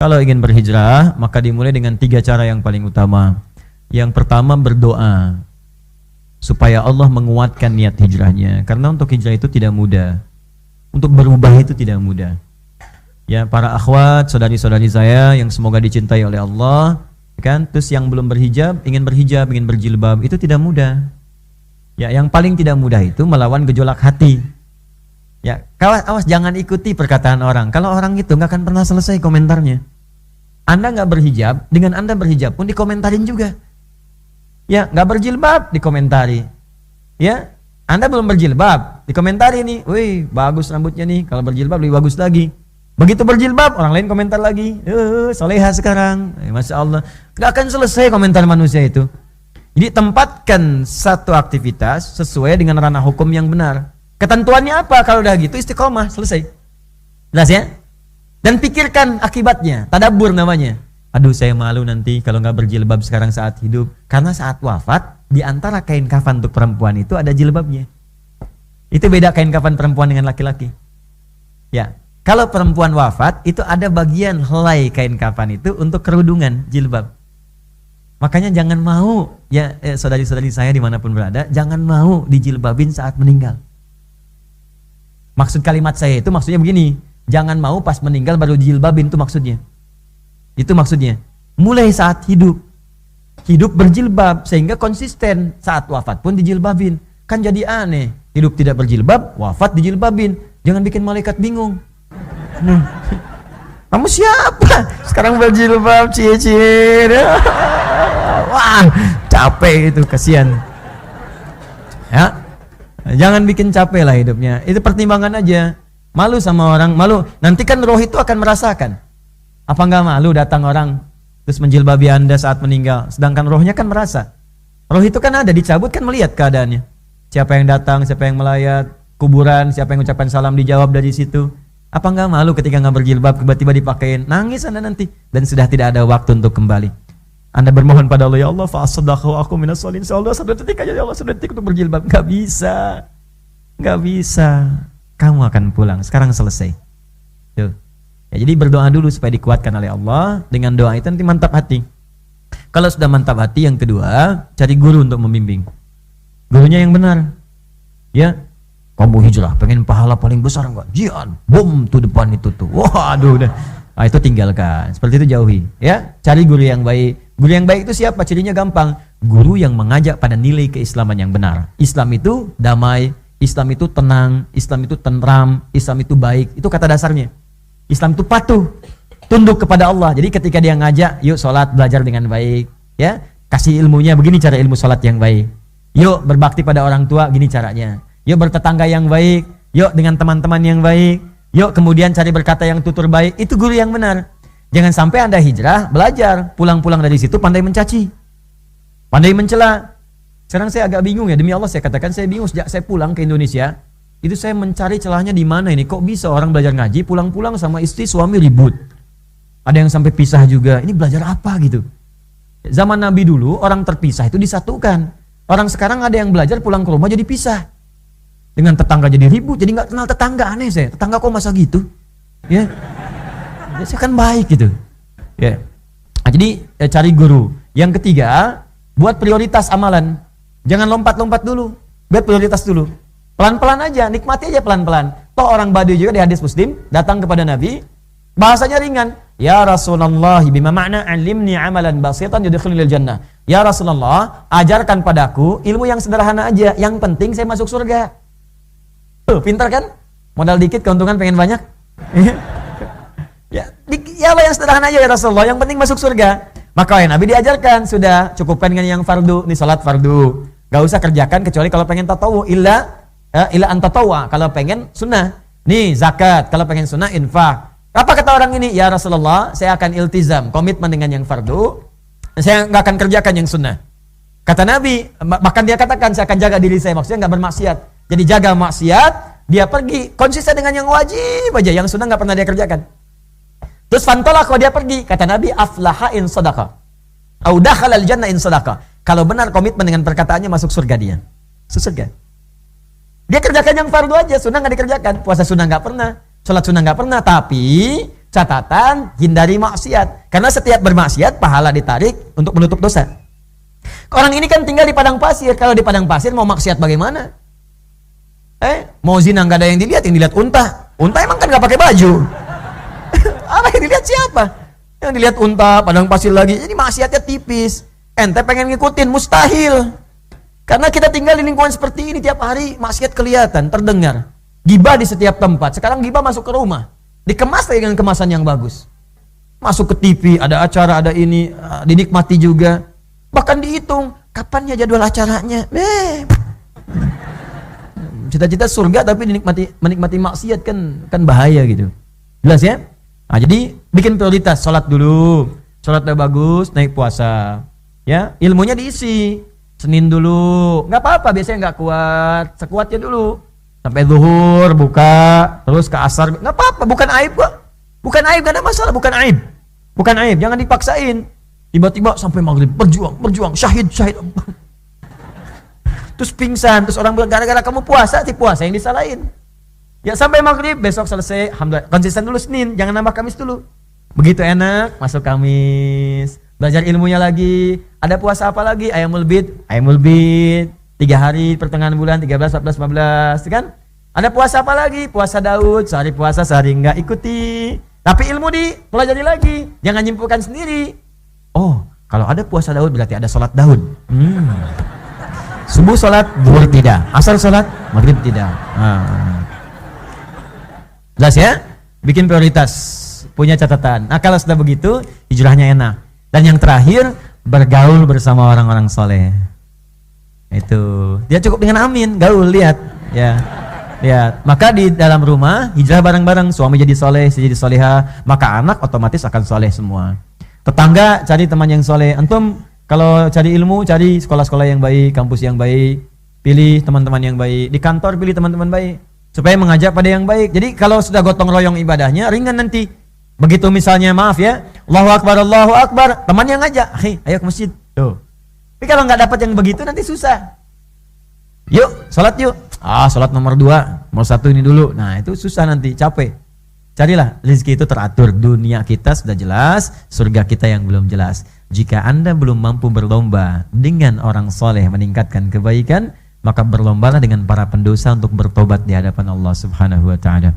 Kalau ingin berhijrah, maka dimulai dengan 3 cara yang paling utama. Yang pertama berdoa, supaya Allah menguatkan niat hijrahnya. Karena untuk hijrah itu tidak mudah. Untuk berubah itu tidak mudah. Ya, para akhwat, saudari-saudari saya yang semoga dicintai oleh Allah, kan? Terus yang belum berhijab, ingin berjilbab, itu tidak mudah. Ya, yang paling tidak mudah itu melawan gejolak hati. Ya, awas jangan ikuti perkataan orang. Kalau orang itu nggak akan pernah selesai komentarnya. Anda nggak berhijab, dengan Anda berhijab pun dikomentarin juga. Ya, nggak berjilbab dikomentari. Ya, Anda belum berjilbab dikomentari nih. Wih, bagus rambutnya nih. Kalau berjilbab lebih bagus lagi. Begitu berjilbab, orang lain komentar lagi. Soleha sekarang. Masya Allah. Nggak akan selesai komentar manusia itu. Jadi tempatkan satu aktivitas sesuai dengan ranah hukum yang benar. Ketentuannya apa? Kalau udah gitu istiqomah, selesai. Jelas ya? Dan pikirkan akibatnya, tadabbur namanya. Aduh, saya malu nanti kalau nggak berjilbab sekarang saat hidup. Karena saat wafat, di antara kain kafan untuk perempuan itu ada jilbabnya. Itu beda kain kafan perempuan dengan laki-laki. Ya, kalau perempuan wafat, itu ada bagian helai kain kafan itu untuk kerudungan, jilbab. Makanya jangan mau, ya saudari-saudari saya dimanapun berada, jangan mau dijilbabin saat meninggal. Maksud kalimat saya itu maksudnya begini, jangan mau pas meninggal baru dijilbabin, itu maksudnya. Itu maksudnya. Mulai saat hidup berjilbab sehingga konsisten, saat wafat pun dijilbabin. Kan jadi aneh, hidup tidak berjilbab, wafat dijilbabin. Jangan bikin malaikat bingung. Kamu siapa? Sekarang berjilbab, cie-cie. Wah, capek itu, kasihan. Ya. Jangan bikin capek lah hidupnya. Itu pertimbangan aja. Malu sama orang, malu. Nanti kan roh itu akan merasakan. Apa enggak malu datang orang terus menjilbabi Anda saat meninggal, sedangkan rohnya kan merasa. Roh itu kan ada, dicabut kan melihat keadaannya. Siapa yang datang, siapa yang melayat, kuburan, siapa yang ucapkan salam dijawab dari situ. Apa enggak malu ketika enggak berjilbab tiba-tiba dipakein? Nangis Anda nanti dan sudah tidak ada waktu untuk kembali. Anda bermohon pada Allah, ya Allah, fa'asaddaqa aku minas sholihin. Allah, 1 detik aja ya Allah, 1 detik untuk berjilbab. Enggak bisa. Enggak bisa. Kamu akan pulang. Sekarang selesai. Tuh. Ya, jadi berdoa dulu supaya dikuatkan oleh Allah. Dengan doa itu nanti mantap hati. Kalau sudah mantap hati, yang kedua, cari guru untuk membimbing. Gurunya yang benar. Ya. Kamu hijrah, pengen pahala paling besar enggak? Jian, bom tuh depan itu tuh. Waduh, udah. Nah, itu tinggalkan. Seperti itu jauhi. Ya, cari guru yang baik. Guru yang baik itu siapa? Cirinya gampang. Guru yang mengajak pada nilai keislaman yang benar. Islam itu damai, Islam itu tenang, Islam itu tentram, Islam itu baik. Itu kata dasarnya. Islam itu patuh, tunduk kepada Allah. Jadi ketika dia ngajak, yuk sholat, belajar dengan baik. Ya, kasih ilmunya, begini cara ilmu sholat yang baik. Yuk berbakti pada orang tua, gini caranya. Yuk bertetangga yang baik. Yuk dengan teman-teman yang baik. Yuk kemudian cari berkata yang tutur baik. Itu guru yang benar. Jangan sampai Anda hijrah, belajar, pulang-pulang dari situ pandai mencaci, pandai mencela. Sekarang saya agak bingung ya, demi Allah saya katakan saya bingung sejak saya pulang ke Indonesia. Itu saya mencari celahnya di mana ini. Kok bisa orang belajar ngaji, pulang-pulang sama istri suami ribut. Ada yang sampai pisah juga. Ini belajar apa gitu. Zaman Nabi dulu orang terpisah itu disatukan. Orang sekarang ada yang belajar pulang ke rumah jadi pisah. Dengan tetangga jadi ribut, jadi nggak kenal tetangga. Aneh saya, tetangga kok masa gitu? Ya. Saya kan baik gitu. Ya. Nah, jadi cari guru. Yang ketiga, buat prioritas amalan. Jangan lompat-lompat dulu. Buat prioritas dulu. Pelan-pelan aja, nikmati aja pelan-pelan. Toh orang Badui juga di hadis Muslim datang kepada Nabi, bahasanya ringan. Ya Rasulullah, bima makna alimni amalan basitan yudkhilul jannah. Ya Rasulullah, ajarkan padaku ilmu yang sederhana aja. Yang penting saya masuk surga. Tuh, pintar kan? Modal dikit, keuntungan pengen banyak. Ya Allah yang sederhana aja ya Rasulullah, yang penting masuk surga. Maka ya Nabi diajarkan, sudah cukupkan dengan yang fardu, nih salat fardu. Gak usah kerjakan kecuali kalau pengen tatawu, illa antatawwa, kalau pengen sunnah. Nih zakat, kalau pengen sunnah infak. Apa kata orang ini? Ya Rasulullah, saya akan iltizam, komitmen dengan yang fardu. Saya nggak akan kerjakan yang sunnah. Kata Nabi, bahkan dia katakan saya akan jaga diri saya, maksudnya nggak bermaksiat. Jadi jaga maksiat, dia pergi konsisten dengan yang wajib aja, yang sunnah nggak pernah dia kerjakan. Terus fantolah kalau dia pergi, kata Nabi, aflaha in sadaqah, au dakhala al-jannah in sadaqah. Kalau benar komitmen dengan perkataannya masuk surga dia. Surga. Dia kerjakan yang fardu aja, sunnah nggak dikerjakan. Puasa sunnah nggak pernah, sholat sunnah nggak pernah, tapi Catatan, hindari maksiat. Karena setiap bermaksiat, pahala ditarik untuk menutup dosa. Orang ini kan tinggal di padang pasir. Kalau di padang pasir mau maksiat bagaimana? Mau zina nggak ada yang dilihat unta. Unta emang kan nggak pakai baju. Apa yang dilihat siapa? Yang dilihat unta, padang pasir lagi. Jadi maksiatnya tipis. Ente pengen ngikutin, mustahil. Karena kita tinggal di lingkungan seperti ini tiap hari, maksiat kelihatan, terdengar. Gibah di setiap tempat. Sekarang gibah masuk ke rumah. Dikemas dengan kemasan yang bagus. Masuk ke TV, ada acara, ada ini, dinikmati juga. Bahkan dihitung, kapannya jadwal acaranya. Cita-cita surga tapi menikmati maksiat kan bahaya gitu. Jelas ya? Nah, jadi bikin prioritas, sholat dulu. Sholat udah bagus, naik puasa. Ya, ilmunya diisi. Senin dulu. Nggak apa-apa, biasanya nggak kuat. Sekuatnya dulu. Sampai zuhur, buka, terus ke asar, nggak apa-apa, bukan aib kok. Bukan aib, gak ada masalah, bukan aib. Bukan aib, jangan dipaksain. Tiba-tiba sampai maghrib, berjuang, syahid. Terus pingsan, terus orang bilang, gara-gara kamu puasa, puasa yang disalahin. Ya sampai maghrib, besok selesai, alhamdulillah, konsisten dulu Senin, jangan nambah Kamis dulu. Begitu enak, masuk Kamis, belajar ilmunya lagi, ada puasa apa lagi, Ayyamul Bid, 3 hari pertengahan bulan 13, 14, 15 kan? Ada puasa apa lagi? Puasa Daud, sehari puasa sehari enggak, ikuti. Tapi ilmu dipelajari lagi, jangan nyimpulkan sendiri. Oh, kalau ada puasa Daud berarti ada sholat Daud. Subuh sholat, zuhur tidak. Asar sholat, maghrib tidak. Jelas ya? Bikin prioritas, punya catatan. Nah kalau sudah begitu, hijrahnya enak. Dan yang terakhir, bergaul bersama orang-orang soleh. Itu dia cukup dengan amin, gaul, lihat ya, lihat. Maka di dalam rumah hijrah bareng-bareng, suami jadi soleh, istri jadi soleha, maka anak otomatis akan soleh semua. Tetangga cari teman yang soleh. Antum kalau cari ilmu, cari sekolah-sekolah yang baik, kampus yang baik, pilih teman-teman yang baik. Di kantor pilih teman-teman baik, supaya mengajak pada yang baik. Jadi kalau sudah gotong royong ibadahnya ringan nanti. Begitu misalnya maaf ya, Allahu Akbar, teman yang ngajak, ayo ke masjid. Tuh. Tapi kalau nggak dapat yang begitu nanti susah. Yuk, sholat yuk. Sholat nomor 2, nomor 1 ini dulu. Nah itu susah nanti, capek. Carilah rezeki itu teratur. Dunia kita sudah jelas, surga kita yang belum jelas. Jika Anda belum mampu berlomba dengan orang soleh meningkatkan kebaikan, maka berlombalah dengan para pendosa untuk bertobat di hadapan Allah Subhanahu wa Ta'ala.